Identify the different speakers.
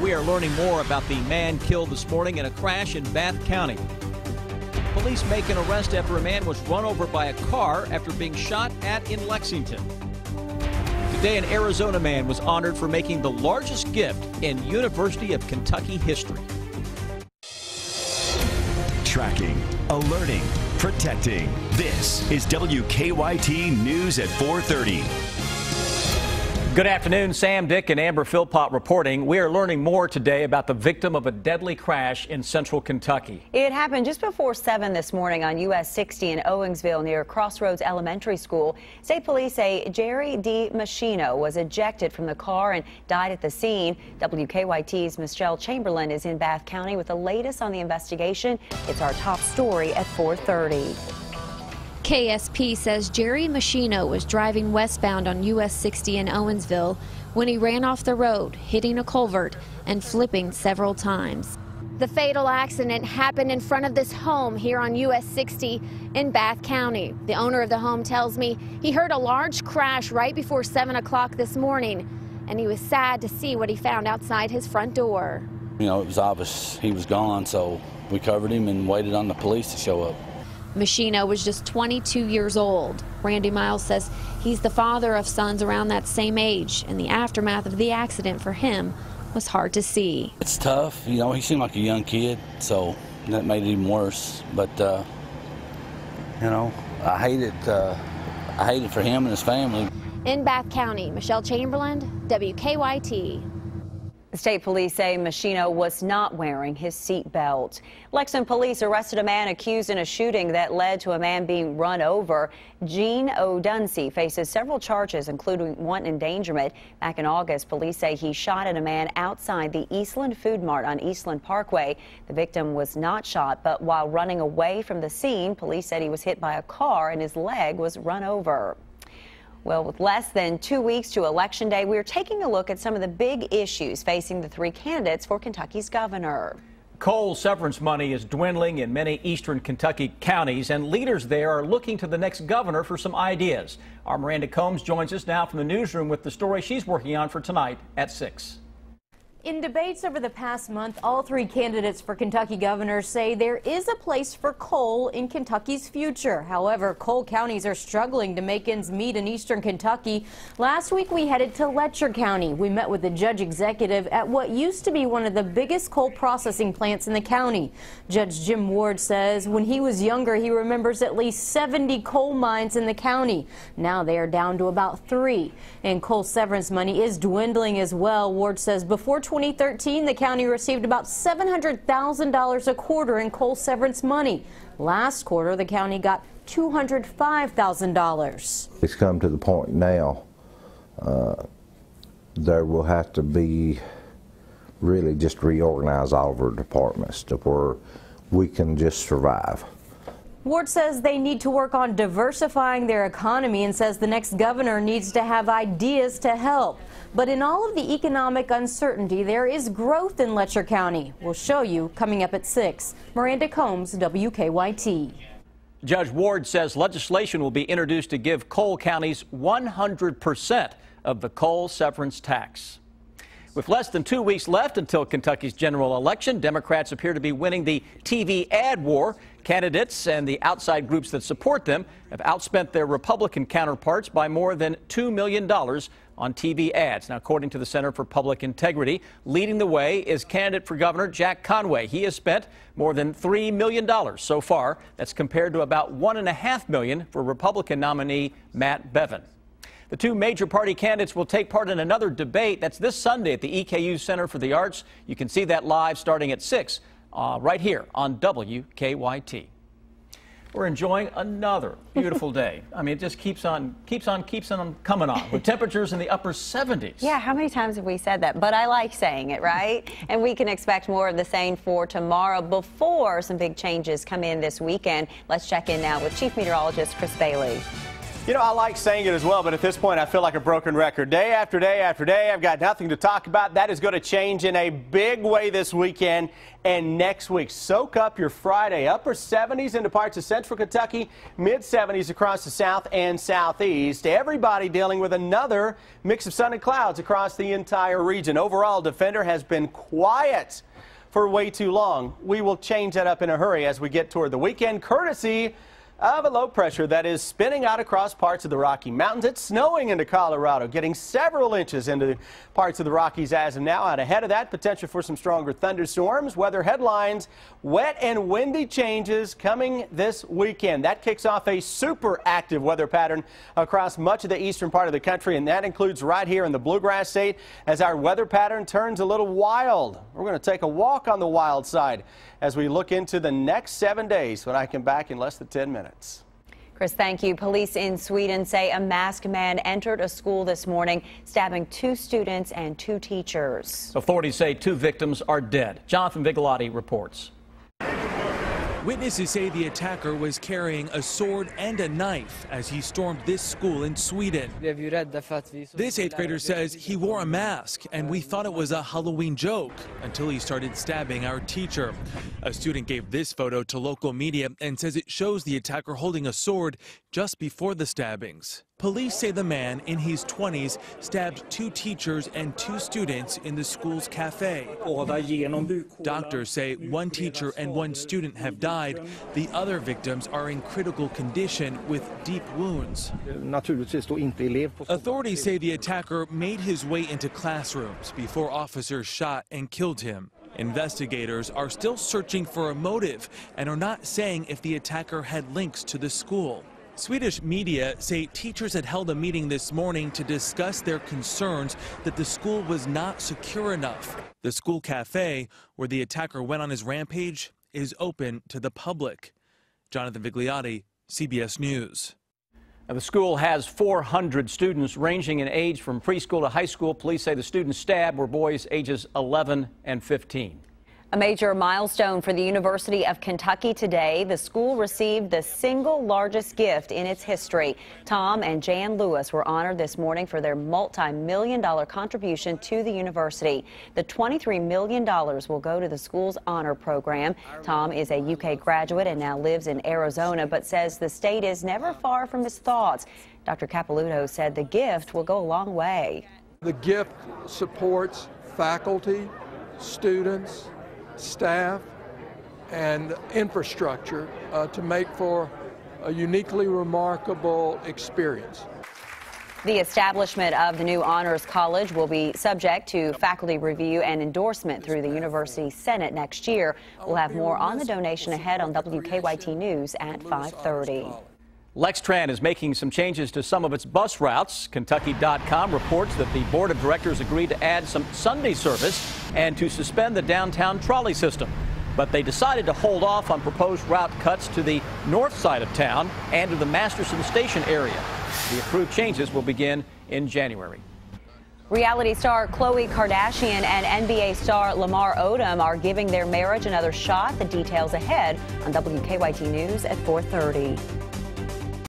Speaker 1: We are learning more about the man killed this morning in a crash in Bath County. Police make an arrest after a man was run over by a car after being shot at in Lexington. Today, an Arizona man was honored for making the largest gift in University of Kentucky history.
Speaker 2: Tracking, alerting, protecting. This is WKYT News at 4:30.
Speaker 1: Good afternoon. Sam, Dick, and Amber Philpott reporting. We are learning more today about the victim of a deadly crash in central Kentucky.
Speaker 3: It happened just before 7 this morning on US 60 in Owingsville near Crossroads Elementary School. State police say Jerry D. Machino was ejected from the car and died at the scene. WKYT's Michelle Chamberlain is in Bath County with the latest on the investigation. It's our top story at 4:30.
Speaker 4: KSP says Jerry Machino was driving westbound on US 60 in Owensville when he ran off the road, hitting a culvert and flipping several times. The fatal accident happened in front of this home here on US 60 in Bath County. The owner of the home tells me he heard a large crash right before 7 o'clock this morning, and he was sad to see what he found outside his front door.
Speaker 5: You know, it was obvious he was gone, so we covered him and waited on the police to show up.
Speaker 4: Machino was just 22 years old. Randy Miles says he's the father of sons around that same age, and the aftermath of the accident for him was hard to see.
Speaker 5: It's tough. You know, he seemed like a young kid, so that made it even worse. But, you know, I hate it for him and his family.
Speaker 4: In Bath County, Michelle Chamberlain, WKYT.
Speaker 3: State police say Machino was not wearing his seat belt. Lexington police arrested a man accused in a shooting that led to a man being run over. Gene O'Dunsey faces several charges, including wanton endangerment. Back in August, police say he shot at a man outside the Eastland Food Mart on Eastland Parkway. The victim was not shot, but while running away from the scene, police said he was hit by a car and his leg was run over. Well, with less than 2 weeks to Election Day, we're taking a look at some of the big issues facing the three candidates for Kentucky's governor.
Speaker 1: Coal severance money is dwindling in many eastern Kentucky counties, and leaders there are looking to the next governor for some ideas. Our Miranda Combs joins us now from the newsroom with the story she's working on for tonight at 6.
Speaker 6: In debates over the past month, all three candidates for Kentucky governor say there is a place for coal in Kentucky's future. However, coal counties are struggling to make ends meet in eastern Kentucky. Last week, we headed to Letcher County. We met with the judge executive at what used to be one of the biggest coal processing plants in the county. Judge Jim Ward says when he was younger, he remembers at least 70 coal mines in the county. Now they are down to about 3. And coal severance money is dwindling as well. Ward says before 2013, the county received about $700,000 a quarter in coal severance money. Last quarter, the county got $205,000.
Speaker 7: It's come to the point now, there will have to be really just reorganize all of our departments to where we can just survive.
Speaker 6: Ward says they need to work on diversifying their economy and says the next governor needs to have ideas to help. But in all of the economic uncertainty, there is growth in Letcher County. We'll show you coming up at 6. Miranda Combs, WKYT.
Speaker 1: Judge Ward says legislation will be introduced to give coal counties 100% of the coal severance tax. With less than 2 weeks left until Kentucky's general election, Democrats appear to be winning the TV ad war. Candidates and the outside groups that support them have outspent their Republican counterparts by more than $2 million on TV ads. Now, according to the Center for Public Integrity, leading the way is candidate for governor Jack Conway. He has spent more than $3 million so far. That's compared to about $1.5 million for Republican nominee Matt Bevin. The two major party candidates will take part in another debate. That's this Sunday at the EKU Center for the Arts. You can see that live starting at 6 right here on WKYT. We're enjoying another beautiful day. I mean, it just keeps on coming on with temperatures in the upper 70s.
Speaker 3: Yeah, how many times have we said that? But I like saying it, right? And we can expect more of the same for tomorrow before some big changes come in this weekend. Let's check in now with Chief Meteorologist Chris Bailey.
Speaker 8: You know, I like saying it as well, but at this point I feel like a broken record. Day after day after day, I've got nothing to talk about. That is going to change in a big way this weekend and next week. Soak up your Friday. Upper 70s into parts of central Kentucky, mid 70s across the south and southeast. Everybody dealing with another mix of sun and clouds across the entire region. Overall, Defender has been quiet for way too long. We will change that up in a hurry as we get toward the weekend, courtesy of a low pressure that is spinning out across parts of the Rocky Mountains. It's snowing into Colorado, getting several inches into parts of the Rockies as of now. Out ahead of that, potential for some stronger thunderstorms. Weather headlines, wet and windy changes coming this weekend. That kicks off a super active weather pattern across much of the eastern part of the country, and that includes right here in the Bluegrass State as our weather pattern turns a little wild. We're going to take a walk on the wild side as we look into the next 7 days when I come back in less than 10 minutes.
Speaker 3: Chris, thank you. Police in Sweden say a masked man entered a school this morning, stabbing 2 students and 2 teachers.
Speaker 1: Authorities say 2 victims are dead. Jonathan Vigalotti reports.
Speaker 9: Witnesses say the attacker was carrying a sword and a knife as he stormed this school in Sweden. This 8th grader says he wore a mask and we thought it was a Halloween joke until he started stabbing our teacher. A student gave this photo to local media and says it shows the attacker holding a sword just before the stabbings. Police say the man in his 20s stabbed 2 teachers and 2 students in the school's cafe. Doctors say 1 teacher and 1 student have died. The other victims are in critical condition with deep wounds. Authorities say the attacker made his way into classrooms before officers shot and killed him. Investigators are still searching for a motive and are not saying if the attacker had links to the school. Swedish media say teachers had held a meeting this morning to discuss their concerns that the school was not secure enough. The school cafe, where the attacker went on his rampage, is open to the public. Jonathan Vigalotti, CBS News.
Speaker 1: Now, the school has 400 students ranging in age from preschool to high school. Police say the students stabbed were boys ages 11 and 15.
Speaker 3: A major milestone for the University of Kentucky today. The school received the single largest gift in its history. Tom and Jan Lewis were honored this morning for their multi-million-dollar contribution to the university. The $23 million will go to the school's honor program. Tom is a UK graduate and now lives in Arizona, but says the state is never far from his thoughts. Dr. Capilouto said the gift will go a long way.
Speaker 10: The gift supports faculty, students, staff, and infrastructure to make for a uniquely remarkable experience.
Speaker 3: The establishment of the new Honors College will be subject to faculty review and endorsement through the University Senate next year. We'll have more on the donation ahead on WKYT News at 5:30.
Speaker 1: Lexington is making some changes to some of its bus routes. Kentucky.com reports that the board of directors agreed to add some Sunday service and to suspend the downtown trolley system. But they decided to hold off on proposed route cuts to the north side of town and to the Masterson Station area. The approved changes will begin in January.
Speaker 3: Reality star Khloe Kardashian and NBA star Lamar Odom are giving their marriage another shot. The details ahead on WKYT News at 4:30.